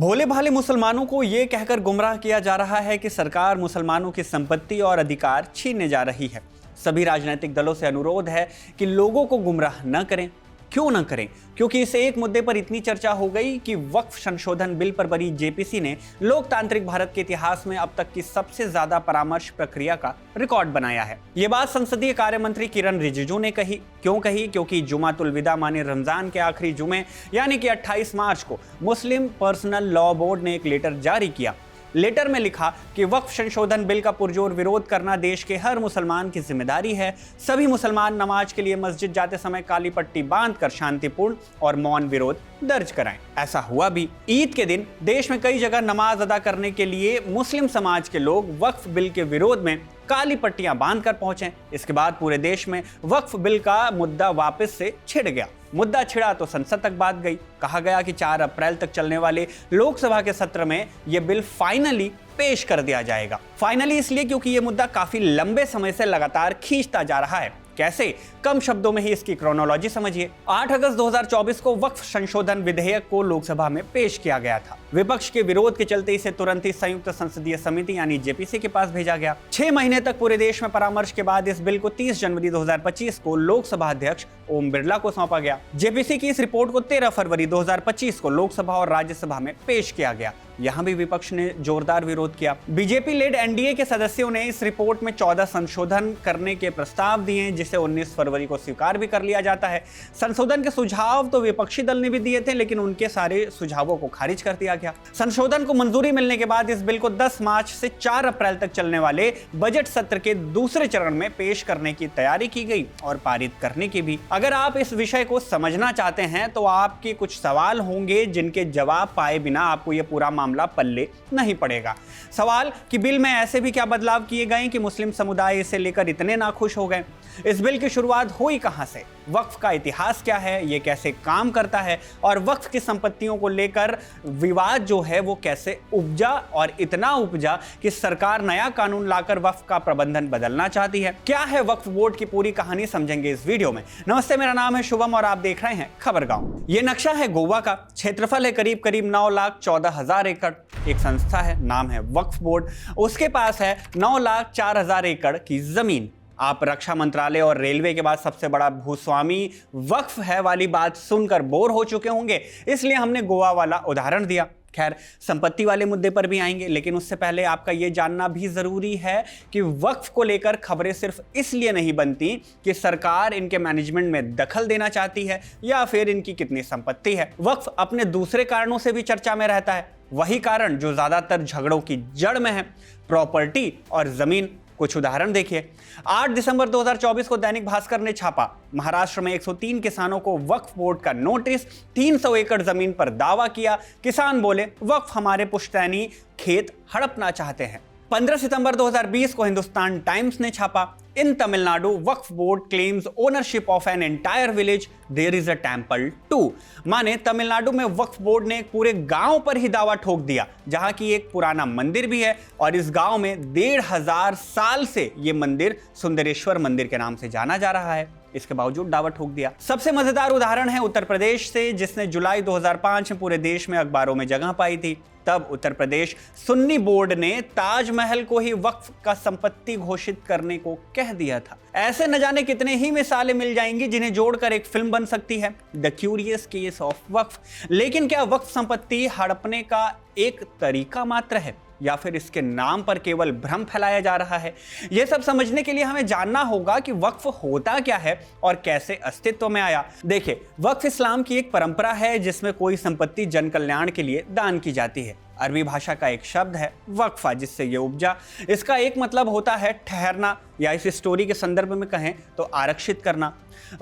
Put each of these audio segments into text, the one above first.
भोले भाले मुसलमानों को ये कहकर गुमराह किया जा रहा है कि सरकार मुसलमानों की संपत्ति और अधिकार छीनने जा रही है। सभी राजनीतिक दलों से अनुरोध है कि लोगों को गुमराह न करें। क्यों न करें? क्योंकि इस एक मुद्दे पर इतनी चर्चा हो गई कि वक्फ संशोधन बिल पर बनी जेपीसी ने लोकतांत्रिक भारत के इतिहास में अब तक की सबसे ज्यादा परामर्श प्रक्रिया का रिकॉर्ड बनाया है। ये बात संसदीय कार्य मंत्री किरण रिजिजू ने कही। क्यों कही? क्योंकि जुमातुल विदा माने रमजान के आखिरी जुमे यानी कि 28 मार्च को मुस्लिम पर्सनल लॉ बोर्ड ने एक लेटर जारी किया। लेटर में लिखा कि वक्फ संशोधन बिल का पुरजोर विरोध करना देश के हर मुसलमान की जिम्मेदारी है। सभी मुसलमान नमाज के लिए मस्जिद जाते समय काली पट्टी बांधकर शांतिपूर्ण और मौन विरोध दर्ज कराएं। ऐसा हुआ भी। ईद के दिन देश में कई जगह नमाज अदा करने के लिए मुस्लिम समाज के लोग वक्फ बिल के विरोध में काली पट्टियां बांधकर पहुंचे। इसके बाद पूरे देश में वक्फ बिल का मुद्दा वापस से छिड़ गया। मुद्दा छिड़ा तो संसद तक बात गई। कहा गया कि 4 अप्रैल तक चलने वाले लोकसभा के सत्र में यह बिल फाइनली पेश कर दिया जाएगा। फाइनली इसलिए क्योंकि यह मुद्दा काफी लंबे समय से लगातार खींचता जा रहा है। कैसे? कम शब्दों में ही इसकी क्रोनोलॉजी समझिए। 8 अगस्त 2024 को वक्फ संशोधन विधेयक को लोकसभा में पेश किया गया था। विपक्ष के विरोध के चलते इसे तुरंत ही संयुक्त संसदीय समिति यानी जेपीसी के पास भेजा गया। 6 महीने तक पूरे देश में परामर्श के बाद इस बिल को 30 जनवरी 2025 को लोकसभा अध्यक्ष ओम बिरला को सौंपा गया। जेपीसी की इस रिपोर्ट को 13 फरवरी 2025 को लोकसभा और राज्यसभा में पेश किया गया। यहां भी विपक्ष ने जोरदार विरोध किया। बीजेपी लेड एनडीए के सदस्यों ने इस रिपोर्ट में 14 संशोधन करने के प्रस्ताव दिए, जिसे 19 फरवरी को स्वीकार भी कर लिया जाता है। संशोधन के सुझाव तो विपक्षी दल ने भी दिए थे, लेकिन उनके सारे सुझावों को खारिज कर दिया गया। संशोधन को मंजूरी मिलने के बाद इस बिल को 10 मार्च से 4 अप्रैल तक चलने वाले बजट सत्र के दूसरे चरण में पेश करने की तैयारी की गई और पारित करने की भी। अगर आप इस विषय को समझना चाहते हैं तो आपके कुछ सवाल होंगे जिनके जवाब पाए बिना आपको यह पूरा मामला पल्ले नहीं पड़ेगा। सवाल कि बिल में ऐसे भी क्या बदलाव किए गए कि मुस्लिम समुदाय इसे लेकर इतने नाखुश हो गए। इस बिल की शुरुआत हुई कहां से? वक्फ का इतिहास क्या है, ये कैसे काम करता है और वक्फ की संपत्तियों को लेकर विवाद जो है वो कैसे उपजा और इतना उपजा कि सरकार नया कानून लाकर वक्फ का प्रबंधन बदलना चाहती है। क्या है वक्फ बोर्ड की पूरी कहानी, समझेंगे इस वीडियो में। नमस्ते, मेरा नाम है शुभम और आप देख रहे हैं खबरगांव। ये नक्शा है गोवा का। क्षेत्रफल है करीब 9,14,000 एकड़। एक संस्था है, नाम है वक्फ बोर्ड। उसके पास है 9,04,000 एकड़ की जमीन। आप रक्षा मंत्रालय और रेलवे के बाद सबसे बड़ा भूस्वामी वक्फ है वाली बात सुनकर बोर हो चुके होंगे, इसलिए हमने गोवा वाला उदाहरण दिया। खैर, संपत्ति वाले मुद्दे पर भी आएंगे, लेकिन उससे पहले आपका यह जानना भी जरूरी है कि वक्फ को लेकर खबरें सिर्फ इसलिए नहीं बनती कि सरकार इनके मैनेजमेंट में दखल देना चाहती है या फिर इनकी कितनी संपत्ति है। वक्फ अपने दूसरे कारणों से भी चर्चा में रहता है। वही कारण जो ज्यादातर झगड़ों की जड़ में है, प्रॉपर्टी और जमीन। कुछ उदाहरण देखिए। 8 दिसंबर 2024 को दैनिक भास्कर ने छापा, महाराष्ट्र में 103 किसानों को वक्फ बोर्ड का नोटिस, 300 एकड़ जमीन पर दावा किया। किसान बोले वक्फ हमारे पुश्तैनी खेत हड़पना चाहते हैं। 15 सितंबर 2020 को हिंदुस्तान टाइम्स ने छापा, in Tamil Nadu Waqf board claims ownership of an entire village, there is a temple too. माने तमिलनाडु में वक्फ बोर्ड ने एक पूरे गांव पर ही दावा ठोक दिया, जहां की एक पुराना मंदिर भी है और इस गांव में 1,500 साल से यह मंदिर सुंदरेश्वर मंदिर के नाम से जाना जा रहा है। इसके बावजूद दावा ठोक दिया। सबसे मजेदार उदाहरण है उत्तर प्रदेश से, जिसने जुलाई 2005 में पूरे देश में अखबारों में जगह पाई थी। तब उत्तर प्रदेश सुन्नी बोर्ड ने ताजमहल को ही वक्फ का संपत्ति घोषित करने को कह दिया था। ऐसे न जाने कितने ही मिसालें मिल जाएंगी जिन्हें जोड़कर एक फिल्म बन सकती है, द क्यूरियस केस ऑफ वक्फ। लेकिन क्या वक्फ संपत्ति हड़पने का एक तरीका मात्र है या फिर इसके नाम पर केवल भ्रम फैलाया जा रहा है? यह सब समझने के लिए हमें जानना होगा कि वक्फ होता क्या है और कैसे अस्तित्व में आया। देखिए, वक्फ इस्लाम की एक परंपरा है जिसमें कोई संपत्ति जन कल्याण के लिए दान की जाती है। अरबी भाषा का एक शब्द है वक्फा, जिससे यह उपजा। इसका एक मतलब होता है ठहरना, या इस स्टोरी के संदर्भ में कहें तो आरक्षित करना।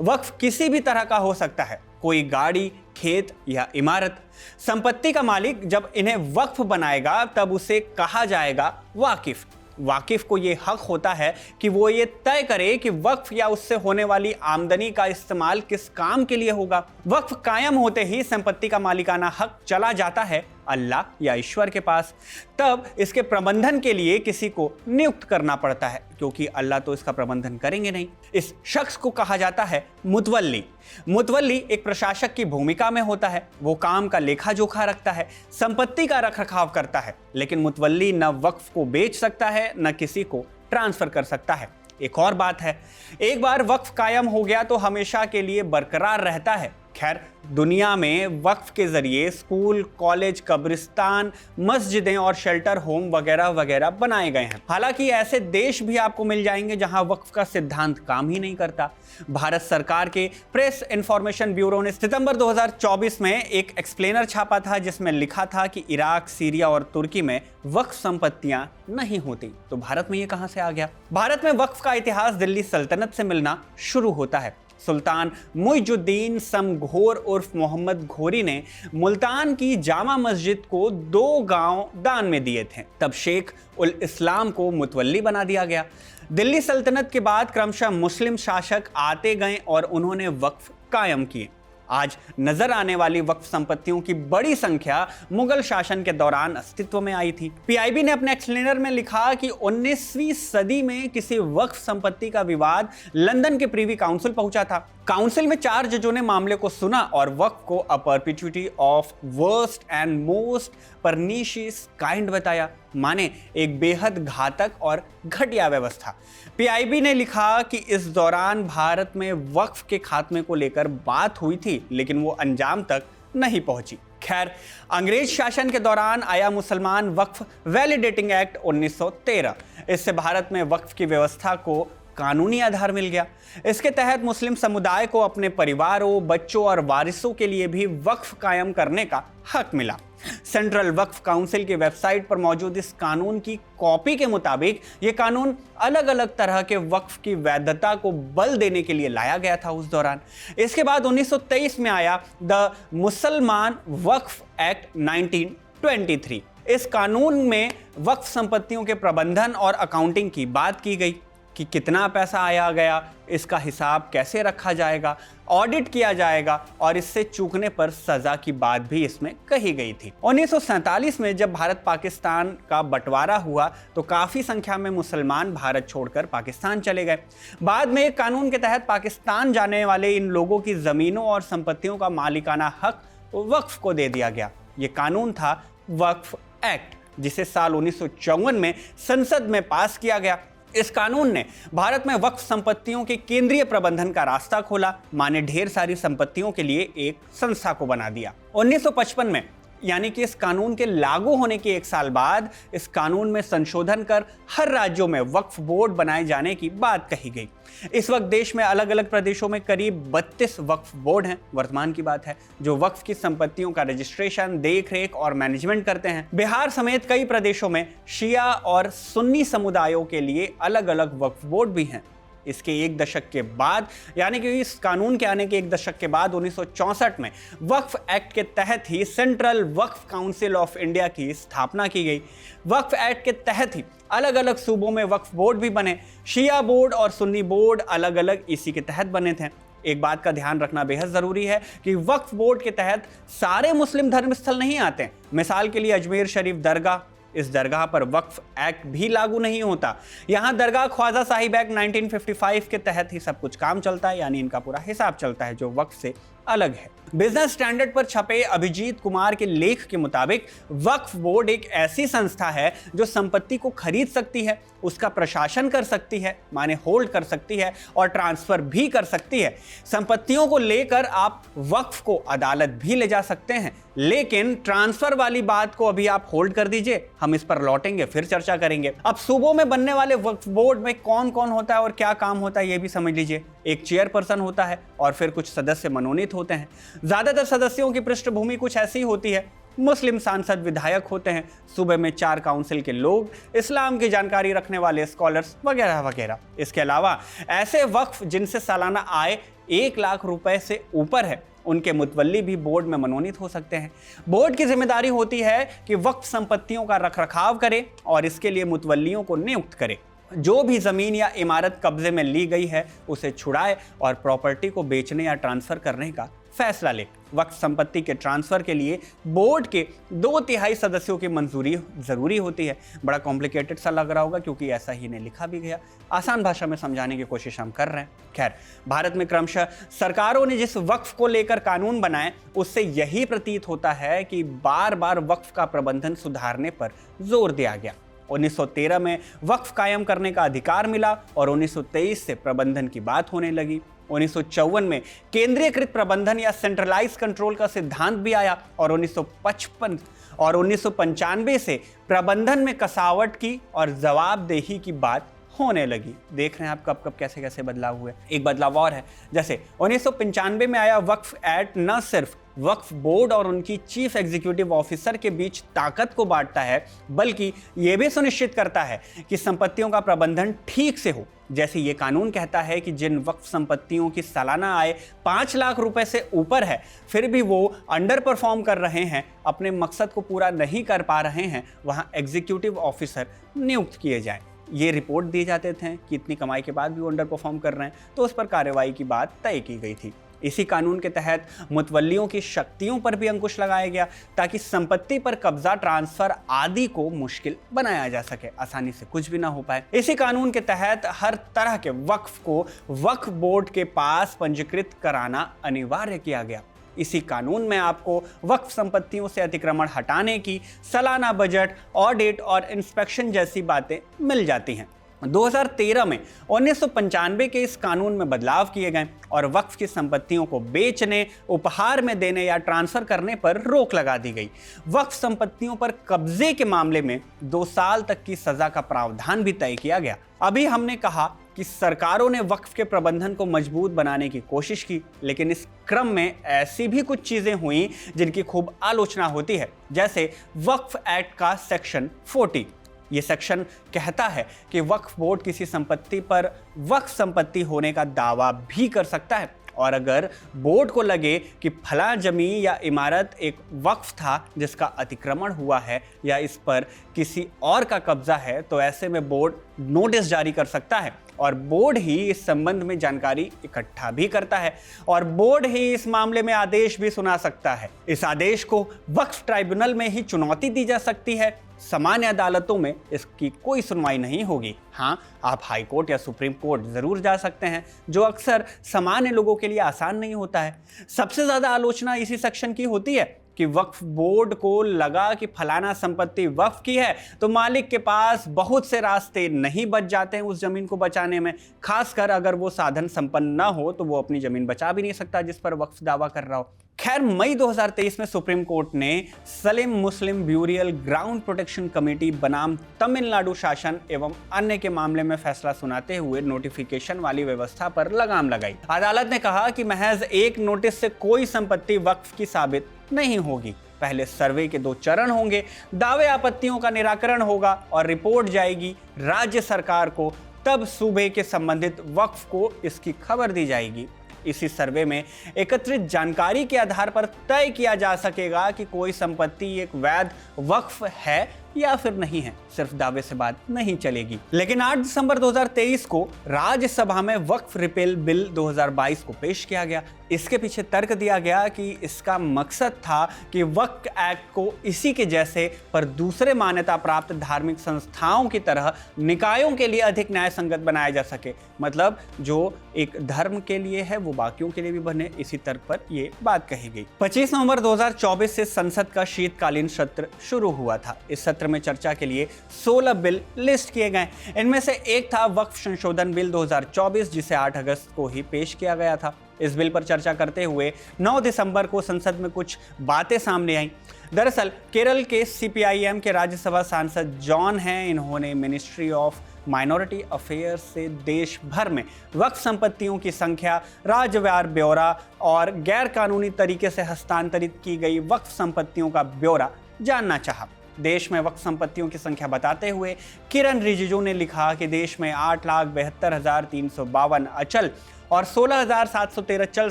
वक्फ किसी भी तरह का हो सकता है, कोई गाड़ी, खेत या इमारत। संपत्ति का मालिक जब इन्हें वक्फ बनाएगा तब उसे कहा जाएगा वाकिफ। वाकिफ को यह हक होता है कि वो ये तय करे कि वक्फ या उससे होने वाली आमदनी का इस्तेमाल किस काम के लिए होगा। वक्फ कायम होते ही संपत्ति का मालिकाना हक चला जाता है अल्लाह या ईश्वर के पास। तब इसके प्रबंधन के लिए किसी को नियुक्त करना पड़ता है, क्योंकि अल्लाह तो इसका प्रबंधन करेंगे नहीं। इस शख्स को कहा जाता है मुतवल्ली। मुतवल्ली एक प्रशासक की भूमिका में होता है। वो काम का लेखा जोखा रखता है, संपत्ति का रखरखाव करता है, लेकिन मुतवल्ली न वक्फ को बेच सकता है न किसी को ट्रांसफर कर सकता है। एक और बात है, एक बार वक्फ कायम हो गया तो हमेशा के लिए बरकरार रहता है। खैर, दुनिया में वक्फ के जरिए स्कूल, कॉलेज, कब्रिस्तान, मस्जिदें और शेल्टर होम वगैरह वगैरह बनाए गए हैं। हालांकि ऐसे देश भी आपको मिल जाएंगे जहां वक्फ का सिद्धांत काम ही नहीं करता। भारत सरकार के प्रेस इंफॉर्मेशन ब्यूरो ने सितंबर 2024 में एक एक्सप्लेनर छापा था, जिसमें लिखा था कि इराक, सीरिया और तुर्की में वक्फ संपत्तियां नहीं होती। तो भारत में ये कहां से आ गया? भारत में वक्फ का इतिहास दिल्ली सल्तनत से मिलना शुरू होता है। सुल्तान मुइजुद्दीन समघोर उर्फ मोहम्मद घोरी ने मुल्तान की जामा मस्जिद को 2 गांव दान में दिए थे। तब शेख उल इस्लाम को मुतवल्ली बना दिया गया। दिल्ली सल्तनत के बाद क्रमशः मुस्लिम शासक आते गए और उन्होंने वक्फ कायम किए। आज नजर आने वाली वक्फ संपत्तियों की बड़ी संख्या मुगल शासन के दौरान अस्तित्व में आई थी। पीआईबी ने अपने एक्सप्लेनर में लिखा कि 19वीं सदी में किसी वक्फ संपत्ति का विवाद लंदन के प्रीवी काउंसिल पहुंचा था। काउंसिल में 4 जजों ने मामले को सुना और वक्फ को a perpetuity of worst and most pernicious kind बताया, माने एक बेहद घातक और घटिया व्यवस्था। पीआईबी ने लिखा कि इस दौरान भारत में वक्फ के खात्मे को लेकर बात हुई थी, लेकिन वो अंजाम तक नहीं पहुंची। खैर, अंग्रेज शासन के दौरान आया मुसलमान वक्फ वैलिडेटिंग एक्ट 1913। इससे भारत में वक्फ की व्यवस्था को कानूनी आधार मिल गया। इसके तहत मुस्लिम समुदाय को अपने परिवारों, बच्चों और वारिसों के लिए भी वक्फ कायम करने का हक मिला। सेंट्रल वक्फ काउंसिल की वेबसाइट पर मौजूद इस कानून की कॉपी के मुताबिक यह कानून अलग अलग तरह के वक्फ की वैधता को बल देने के लिए लाया गया था उस दौरान। इसके बाद 1923 में आया द मुसलमान वक्फ एक्ट 1923। इस कानून में वक्फ संपत्तियों के प्रबंधन और अकाउंटिंग की बात की गई कि कितना पैसा आया गया, इसका हिसाब कैसे रखा जाएगा, ऑडिट किया जाएगा और इससे चूकने पर सजा की बात भी इसमें कही गई थी। 1947 में जब भारत पाकिस्तान का बंटवारा हुआ तो काफ़ी संख्या में मुसलमान भारत छोड़कर पाकिस्तान चले गए। बाद में एक कानून के तहत पाकिस्तान जाने वाले इन लोगों की ज़मीनों और संपत्तियों का मालिकाना हक वक्फ को दे दिया गया। ये कानून था वक्फ एक्ट, जिसे साल 1954 में संसद में पास किया गया। इस कानून ने भारत में वक्फ संपत्तियों के केंद्रीय प्रबंधन का रास्ता खोला, माने ढेर सारी संपत्तियों के लिए एक संस्था को बना दिया। 1955 में, यानी कि इस कानून के लागू होने के 1 साल बाद, इस कानून में संशोधन कर हर राज्यों में वक्फ बोर्ड बनाए जाने की बात कही गई। इस वक्त देश में अलग अलग प्रदेशों में करीब 32 वक्फ बोर्ड हैं, वर्तमान की बात है, जो वक्फ की संपत्तियों का रजिस्ट्रेशन, देखरेख और मैनेजमेंट करते हैं। बिहार समेत कई प्रदेशों में शिया और सुन्नी समुदायों के लिए अलग अलग वक्फ बोर्ड भी हैं। इसके 1 दशक के बाद, यानी कि इस कानून के आने के 1 दशक के बाद 1964 में वक्फ एक्ट के तहत ही central Waqf council of India की स्थापना की गई। वक्फ एक्ट के तहत ही अलग अलग सूबों में वक्फ बोर्ड भी बने। शिया बोर्ड और सुन्नी बोर्ड अलग अलग इसी के तहत बने थे। एक बात का ध्यान रखना बेहद जरूरी है कि वक्फ बोर्ड के तहत सारे मुस्लिम धर्मस्थल नहीं आते। मिसाल के लिए अजमेर शरीफ दरगाह, इस दरगाह पर वक्फ एक्ट भी लागू नहीं होता। यहाँ दरगाह ख्वाजा साहिब एक्ट 1955 के तहत ही सब कुछ काम चलता है, यानी इनका पूरा हिसाब चलता है, जो वक्फ से अलग है। बिजनेस स्टैंडर्ड पर छपे अभिजीत कुमार के लेख के मुताबिक वक्फ बोर्ड एक ऐसी संस्था है जो संपत्ति को खरीद सकती है, उसका प्रशासन कर सकती है, माने होल्ड कर सकती है और ट्रांसफर भी कर सकती है। संपत्तियों को लेकर आप वक्फ को अदालत भी ले जा सकते हैं, लेकिन ट्रांसफर वाली बात को अभी आप होल्ड कर दीजिए, हम इस पर लौटेंगे, फिर चर्चा करेंगे। अब सूबों में बनने वाले वक्फ बोर्ड में कौन कौन होता है और क्या काम होता है, यह भी समझ लीजिए। एक चेयरपर्सन होता है और फिर कुछ सदस्य मनोनीत होते हैं। ज्यादातर सदस्यों की पृष्ठभूमि कुछ ऐसी होती है। मुस्लिम सांसद विधायक होते हैं, सूबे में 4 काउंसिल के लोग, इस्लाम की जानकारी रखने वाले स्कॉलर्स वगैरह वगैरह। इसके अलावा ऐसे वक्फ जिनसे सालाना आय 1 लाख रुपए से ऊपर है, उनके मुतवल्ली भी बोर्ड में मनोनीत हो सकते हैं। बोर्ड की जिम्मेदारी होती है कि वक्फ संपत्तियों का रखरखाव करे और इसके लिए मुतवल्लियों को नियुक्त करे। जो भी जमीन या इमारत कब्जे में ली गई है उसे छुड़ाए और प्रॉपर्टी को बेचने या ट्रांसफर करने का फैसला ले। वक्फ संपत्ति के ट्रांसफर के लिए बोर्ड के 2/3 सदस्यों की मंजूरी जरूरी होती है। बड़ा कॉम्प्लिकेटेड सा लग रहा होगा क्योंकि ऐसा ही ने लिखा भी गया। आसान भाषा में समझाने की कोशिश हम कर रहे हैं। खैर, भारत में क्रमशः सरकारों ने जिस वक्फ को लेकर कानून बनाए उससे यही प्रतीत होता है कि बार बार वक्फ का प्रबंधन सुधारने पर जोर दिया गया। 1913 में वक्फ कायम करने का अधिकार मिला और 1923 से प्रबंधन की बात होने लगी। 1954 में केंद्रीयकृत प्रबंधन या सेंट्रलाइज कंट्रोल का सिद्धांत भी आया और 1955 और 1995 से प्रबंधन में कसावट की और जवाबदेही की बात होने लगी। देख रहे हैं आप कब कब कैसे कैसे बदलाव हुए। एक बदलाव और है, जैसे 1995 में आया वक्फ एक्ट न सिर्फ वक्फ बोर्ड और उनकी चीफ एग्जीक्यूटिव ऑफिसर के बीच ताकत को बांटता है, बल्कि यह भी सुनिश्चित करता है कि संपत्तियों का प्रबंधन ठीक से हो। जैसे ये कानून कहता है कि जिन वक्फ संपत्तियों की सालाना आय 5 लाख रुपए से ऊपर है, फिर भी वो अंडर परफॉर्म कर रहे हैं, अपने मकसद को पूरा नहीं कर पा रहे हैं, वहां एग्जीक्यूटिव ऑफिसर नियुक्त किए जाएं। ये रिपोर्ट दिए जाते थे कि इतनी कमाई के बाद भी वो अंडर परफॉर्म कर रहे हैं, तो उस पर कार्रवाई की बात तय की गई थी। इसी कानून के तहत मुतवल्लियों की शक्तियों पर भी अंकुश लगाया गया ताकि संपत्ति पर कब्जा, ट्रांसफर आदि को मुश्किल बनाया जा सके, आसानी से कुछ भी ना हो पाए। इसी कानून के तहत हर तरह के वक्फ को वक्फ बोर्ड के पास पंजीकृत कराना अनिवार्य किया गया। इसी कानून में आपको वक्फ संपत्तियों से अतिक्रमण हटाने की सालाना बजट, ऑडिट और इंस्पेक्शन जैसी बातें मिल जाती हैं। 2013 में 1995 के इस कानून में बदलाव किए गए और वक्फ की संपत्तियों को बेचने, उपहार में देने या ट्रांसफर करने पर रोक लगा दी गई। वक्फ संपत्तियों पर कब्जे के मामले में 2 साल तक की सजा का प्रावधान भी तय किया गया। अभी हमने कहा कि सरकारों ने वक्फ के प्रबंधन को मजबूत बनाने की कोशिश की, लेकिन इस क्रम में ऐसी भी कुछ चीजें हुई जिनकी खूब आलोचना होती है। जैसे वक्फ एक्ट का सेक्शन 40। ये सेक्शन कहता है कि वक्फ बोर्ड किसी संपत्ति पर वक्फ संपत्ति होने का दावा भी कर सकता है, और अगर बोर्ड को लगे कि फला जमीन या इमारत एक वक्फ था जिसका अतिक्रमण हुआ है या इस पर किसी और का कब्जा है, तो ऐसे में बोर्ड नोटिस जारी कर सकता है और बोर्ड ही इस संबंध में जानकारी इकट्ठा भी करता है और बोर्ड ही इस मामले में आदेश भी सुना सकता है। इस आदेश को वक्फ ट्राइब्यूनल में ही चुनौती दी जा सकती है। सामान्य अदालतों में इसकी कोई सुनवाई नहीं होगी। हाँ, आप हाई कोर्ट या सुप्रीम कोर्ट जरूर जा सकते हैं, जो अक्सर सामान्य लोगों के लिए आसान नहीं होता है। सबसे ज्यादा आलोचना इसी सेक्शन की होती है कि वक्फ बोर्ड को लगा कि फलाना संपत्ति वक्फ की है तो मालिक के पास बहुत से रास्ते नहीं बच जाते हैं उस जमीन को बचाने में। खासकर अगर वो साधन संपन्न ना हो तो वो अपनी जमीन बचा भी नहीं सकता जिस पर वक्फ दावा कर रहा हो। खैर, मई 2023 में सुप्रीम कोर्ट ने सलीम मुस्लिम ब्यूरियल ग्राउंड प्रोटेक्शन कमेटी बनाम तमिलनाडु शासन एवं अन्य के मामले में फैसला सुनाते हुए नोटिफिकेशन वाली व्यवस्था पर लगाम लगाई। अदालत ने कहा कि महज एक नोटिस से कोई संपत्ति वक्फ की साबित नहीं होगी। पहले सर्वे के 2 चरण होंगे, दावे आपत्तियों का निराकरण होगा और रिपोर्ट जाएगी राज्य सरकार को, तब सूबे के संबंधित वक्फ को इसकी खबर दी जाएगी। इसी सर्वे में एकत्रित जानकारी के आधार पर तय किया जा सकेगा कि कोई संपत्ति एक वैध वक्फ है या फिर नहीं है। सिर्फ दावे से बात नहीं चलेगी। लेकिन 8 दिसंबर 2023 को राज्यसभा में वक्फ रिपेल बिल 2022 को पेश किया गया। इसके पीछे तर्क दिया गया कि इसका मकसद था कि वक्फ एक्ट को इसी के जैसे पर दूसरे मान्यता प्राप्त धार्मिक संस्थाओं की तरह निकायों के लिए अधिक न्याय संगत बनाया जा सके। मतलब जो एक धर्म के लिए है वो बाकियों के लिए भी बने, इसी तर्क पर यह बात कही गई। 25 नवंबर 2024 से संसद का शीतकालीन सत्र शुरू हुआ था। इस सत्र में चर्चा के लिए 16 बिल लिस्ट किए गए। इनमें से एक था वक्फ संशोधन बिल 2024, जिसे 8 अगस्त को ही पेश किया गया था। इस बिल पर चर्चा करते हुए 9 दिसंबर को संसद में कुछ बातें सामने आई। दरअसल केरल के सीपीआईएम के राज्यसभा सांसद जॉन हैं। इन्होंने मिनिस्ट्री ऑफ माइनॉरिटी अफेयर्स से देश भर में वक्फ संपत्तियों की संख्या, राज्यवार ब्यौरा और गैर कानूनी तरीके से हस्तांतरित की गई वक्फ संपत्तियों का ब्यौरा जानना चाहा। देश में वक्फ संपत्तियों की संख्या बताते हुए किरण रिजिजू ने लिखा कि देश में 8,72,352 अचल और 16,713 चल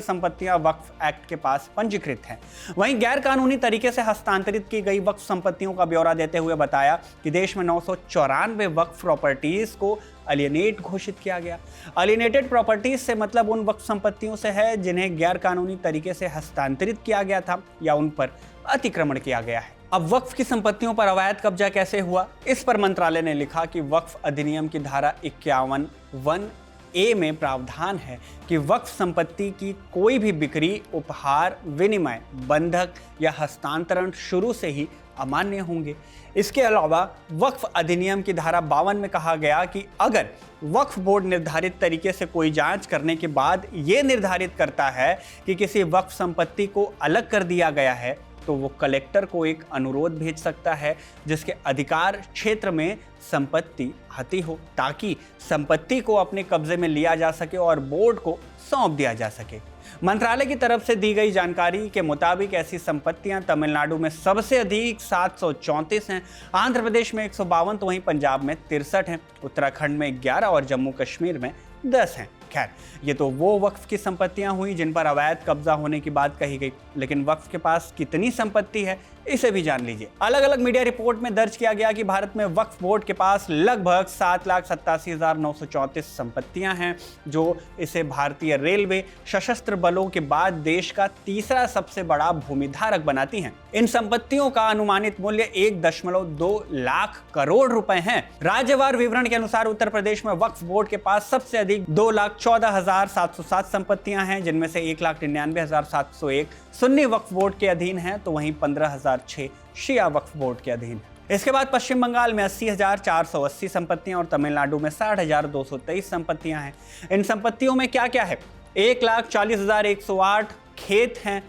संपत्तियां वक्फ एक्ट के पास पंजीकृत हैं। वहीं गैर कानूनी तरीके से हस्तांतरित की गई वक्फ संपत्तियों का ब्यौरा देते हुए बताया कि देश में 994 वक्फ प्रॉपर्टीज को अलियनेट घोषित किया गया। अलियनेटेड प्रॉपर्टीज से मतलब उन वक्फ संपत्तियों से है जिन्हें गैर कानूनी तरीके से हस्तांतरित किया गया था या उन पर अतिक्रमण किया गया है। अब वक्फ की संपत्तियों पर अवैध कब्जा कैसे हुआ, इस पर मंत्रालय ने लिखा कि वक्फ अधिनियम की धारा 51(1)(a) में प्रावधान है कि वक्फ संपत्ति की कोई भी बिक्री, उपहार, विनिमय, बंधक या हस्तांतरण शुरू से ही अमान्य होंगे। इसके अलावा वक्फ अधिनियम की धारा 52 में कहा गया कि अगर वक्फ बोर्ड निर्धारित तरीके से कोई जांच करने के बाद ये निर्धारित करता है कि किसी वक्फ संपत्ति को अलग कर दिया गया है तो वो कलेक्टर को एक अनुरोध भेज सकता है जिसके अधिकार क्षेत्र में संपत्ति आती हो, ताकि संपत्ति को अपने कब्जे में लिया जा सके और बोर्ड को सौंप दिया जा सके। मंत्रालय की तरफ से दी गई जानकारी के मुताबिक ऐसी संपत्तियां तमिलनाडु में सबसे अधिक 734 हैं, आंध्र प्रदेश में 152, तो वहीं पंजाब में 63 हैं, उत्तराखंड में 11 और जम्मू कश्मीर में 10 हैं। खैर, ये तो वो वक्फ की संपत्तियां हुई जिन पर अवैध कब्जा होने की बात कही गई, लेकिन वक्फ के पास कितनी संपत्ति है इसे भी जान लीजिए। अलग अलग मीडिया रिपोर्ट में दर्ज किया गया कि भारत में वक्फ बोर्ड के पास लगभग 7,87,934 संपत्तियां हैं, जो इसे भारतीय रेलवे, सशस्त्र बलों के बाद देश का तीसरा सबसे बड़ा भूमिधारक बनाती हैं। इन संपत्तियों का अनुमानित मूल्य 1.2 लाख करोड़ रुपए है। राज्यवार विवरण के अनुसार उत्तर प्रदेश में वक्फ बोर्ड के पास सबसे अधिक 2,14,707 संपत्तियां हैं, जिनमें से 1,99,701 सुन्नी वक्फ बोर्ड के अधीन हैं, तो वहीं 15,006 शिया वक्फ बोर्ड के अधीन है। इसके बाद पश्चिम बंगाल में 80,480 संपत्तियां और तमिलनाडु में 60,223 संपत्तियां हैं। इन संपत्तियों में क्या क्या है? 1,40,108 खेत हैं,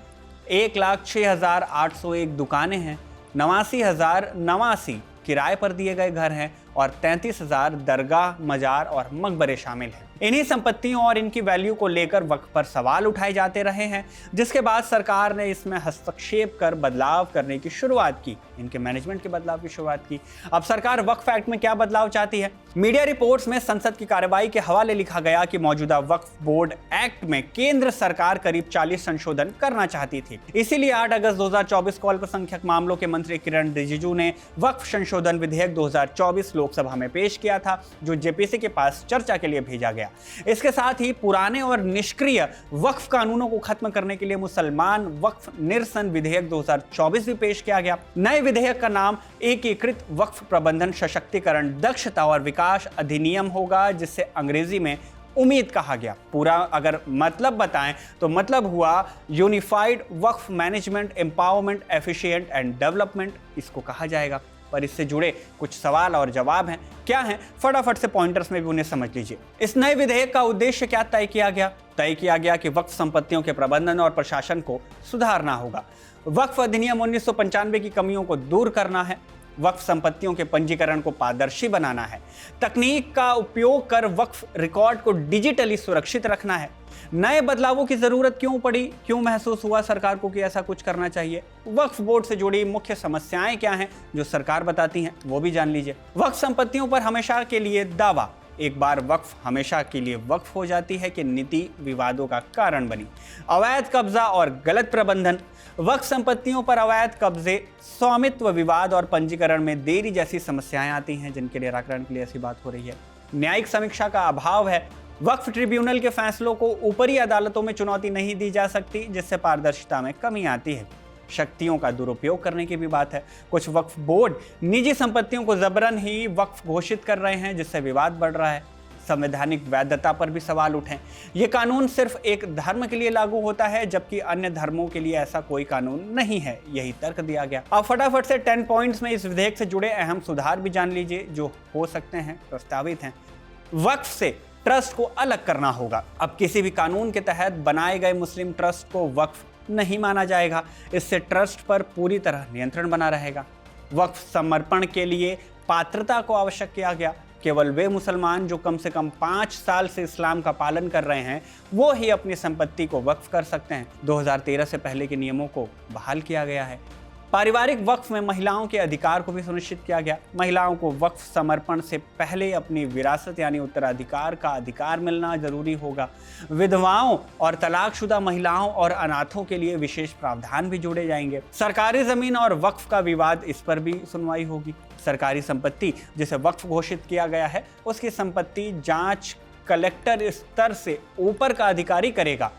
1,06,801 दुकानें हैं, 89,089 किराए पर दिए गए घर हैं और 33,000 दरगाह, मजार और मकबरे शामिल हैं। इन्हीं संपत्तियों और इनकी वैल्यू को लेकर वक्फ पर सवाल उठाए जाते रहे हैं, जिसके बाद सरकार ने इसमें हस्तक्षेप कर बदलाव करने की शुरुआत की, इनके मैनेजमेंट के बदलाव की शुरुआत की। अब सरकार वक्फ एक्ट में क्या बदलाव चाहती है? मीडिया रिपोर्ट्स में संसद की कार्रवाई के हवाले लिखा गया कि मौजूदा वक्फ बोर्ड एक्ट में केंद्र सरकार करीब 40 संशोधन करना चाहती थी। इसीलिए 8 अगस्त 2024 को अल्पसंख्यक मामलों के मंत्री किरण रिजिजू ने वक्फ संशोधन विधेयक 2024 लोकसभा में पेश किया था, जो जेपीसी के पास चर्चा के लिए भेजा गया। इसके साथ ही पुराने और निष्क्रिय वक्फ कानूनों को खत्म करने के लिए मुसलमान वक्फ निरसन विधेयक 2024 भी पेश किया गया। नए विधेयक का नाम एकीकृत वक्फ प्रबंधन, सशक्तिकरण, दक्षता और विकास अधिनियम होगा, जिससे अंग्रेजी में उम्मीद कहा गया। पूरा अगर मतलब बताएं तो मतलब हुआ unified Waqf management, empowerment, efficient and development, इसको कहा जाएगा। पर इससे जुड़े कुछ सवाल और जवाब हैं, क्या हैं? फटाफट से पॉइंटर्स में भी उन्हें समझ लीजिए। इस नए विधेयक का उद्देश्य क्या तय किया गया? तय किया गया कि वक्फ संपत्तियों के प्रबंधन और प्रशासन को सुधारना होगा। वक्फ अधिनियम 1995 की कमियों को दूर करना है। वक्फ संपत्तियों के पंजीकरण को पारदर्शी बनाना है। तकनीक का उपयोग कर वक्फ रिकॉर्ड को डिजिटली सुरक्षित रखना है। नए बदलावों की जरूरत क्यों पड़ी? क्यों महसूस हुआ सरकार को कि ऐसा कुछ करना चाहिए? वक्फ बोर्ड से जुड़ी मुख्य समस्याएं क्या हैं जो सरकार बताती हैं, वो भी जान लीजिए। वक्फ संपत्तियों पर हमेशा के लिए दावा। एक बार वक्फ हमेशा के लिए वक्फ हो जाती है कि नीति विवादों का कारण बनी। अवैध कब्जा और गलत प्रबंधन। वक्फ संपत्तियों पर अवैध कब्जे, स्वामित्व विवाद और पंजीकरण में देरी जैसी समस्याएं आती हैं, जिनके निराकरण के लिए ऐसी बात हो रही है। न्यायिक समीक्षा का अभाव है। वक्फ ट्रिब्यूनल के फैसलों को ऊपरी अदालतों में चुनौती नहीं दी जा सकती, जिससे पारदर्शिता में कमी आती है। शक्तियों का दुरुपयोग करने की भी बात है। कुछ वक्फ बोर्ड निजी संपत्तियों को जबरन ही वक्फ घोषित कर रहे हैं, जिससे विवाद बढ़ रहा है। संवैधानिक वैधता पर भी सवाल उठे। ये कानून सिर्फ एक धर्म के लिए लागू होता है, जबकि अन्य धर्मों के लिए ऐसा कोई कानून नहीं है, यही तर्क दिया गया। अब फटाफट से 10 पॉइंट्स में इस विधेयक से जुड़े अहम सुधार भी जान लीजिए जो हो सकते हैं, प्रस्तावित हैं। वक्फ से ट्रस्ट को अलग करना होगा। अब किसी भी कानून के तहत बनाए गए मुस्लिम ट्रस्ट को वक्फ नहीं माना जाएगा। इससे ट्रस्ट पर पूरी तरह नियंत्रण बना रहेगा। वक्फ समर्पण के लिए पात्रता को आवश्यक किया गया। केवल वे मुसलमान जो कम से कम 5 साल से इस्लाम का पालन कर रहे हैं, वो ही अपनी संपत्ति को वक्फ कर सकते हैं। 2013 से पहले के नियमों को बहाल किया गया है। पारिवारिक वक्फ में महिलाओं के अधिकार को भी सुनिश्चित किया गया। महिलाओं को वक्फ समर्पण से पहले अपनी विरासत यानी उत्तराधिकार का अधिकार मिलना जरूरी होगा। विधवाओं और तलाकशुदा महिलाओं और अनाथों के लिए विशेष प्रावधान भी जोड़े जाएंगे। सरकारी जमीन और वक्फ का विवाद, इस पर भी सुनवाई होगी। सरकारी संपत्ति जिसे वक्फ घोषित किया गया है, उसकी संपत्ति जांच कलेक्टर स्तर से ऊपर का अधिकारी करेगा।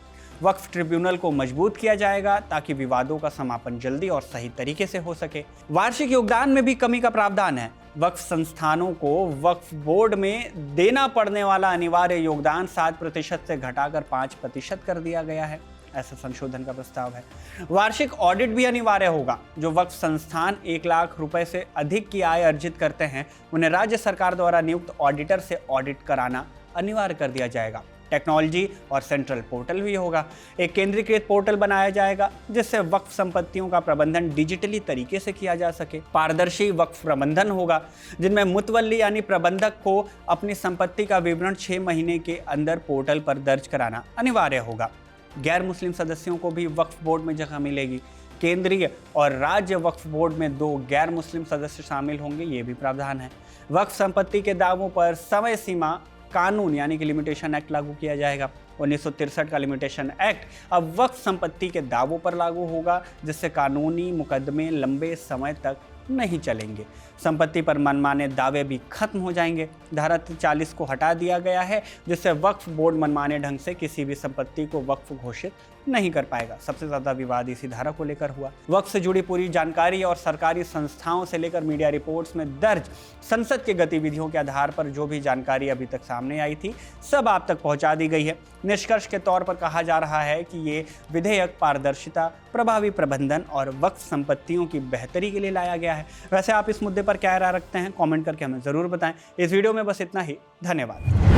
वक्फ ट्रिब्यूनल को मजबूत किया जाएगा ताकि विवादों का समापन जल्दी और सही तरीके से हो सके। वार्षिक योगदान में भी कमी का प्रावधान है। वक्फ संस्थानों को वक्फ बोर्ड में देना पड़ने वाला अनिवार्य योगदान 7% से घटाकर 5% कर दिया गया है। ऐसा संशोधन का प्रस्ताव है। वार्षिक ऑडिट भी अनिवार्य होगा। जो वक्फ संस्थान 1 लाख रुपए से अधिक की आय अर्जित करते हैं, उन्हें राज्य सरकार द्वारा नियुक्त ऑडिटर से ऑडिट कराना अनिवार्य कर दिया जाएगा। टेक्नोलॉजी और सेंट्रल पोर्टल भी होगा। एक केंद्रीकृत पोर्टल बनाया जाएगा जिससे वक्फ संपत्तियों का प्रबंधन डिजिटली तरीके से किया जा सके। पारदर्शी वक्फ प्रबंधन होगा जिनमें मुतवल्ली यानी प्रबंधक को अपनी संपत्ति का विवरण 6 महीने के अंदर पोर्टल पर दर्ज कराना अनिवार्य होगा। गैर मुस्लिम सदस्यों को भी वक्फ बोर्ड में जगह मिलेगी। केंद्रीय और राज्य वक्फ बोर्ड में 2 गैर मुस्लिम सदस्य शामिल होंगे, ये भी प्रावधान है। वक्फ संपत्ति के दावों पर समय सीमा कानून यानी कि लिमिटेशन एक्ट लागू किया जाएगा। 1963 का लिमिटेशन एक्ट अब वक्फ संपत्ति के दावों पर लागू होगा, जिससे कानूनी मुकदमे लंबे समय तक नहीं चलेंगे। संपत्ति पर मनमाने दावे भी खत्म हो जाएंगे। धारा 40 को हटा दिया गया है, जिससे वक्फ बोर्ड मनमाने ढंग से किसी भी संपत्ति को वक्फ घोषित नहीं कर पाएगा। सबसे ज्यादा विवाद इसी धारा को लेकर हुआ। वक्फ से जुड़ी पूरी जानकारी और सरकारी संस्थाओं से लेकर मीडिया रिपोर्ट्स में दर्ज संसद के गतिविधियों के आधार पर जो भी जानकारी अभी तक सामने आई थी, सब आप तक पहुंचा दी गई है। निष्कर्ष के तौर पर कहा जा रहा है कि ये विधेयक पारदर्शिता, प्रभावी प्रबंधन और वक्फ संपत्तियों की बेहतरी के लिए लाया गया है। वैसे आप इस मुद्दे पर क्या राय रखते हैं, कमेंट करके हमें जरूर बताएं। इस वीडियो में बस इतना ही। धन्यवाद।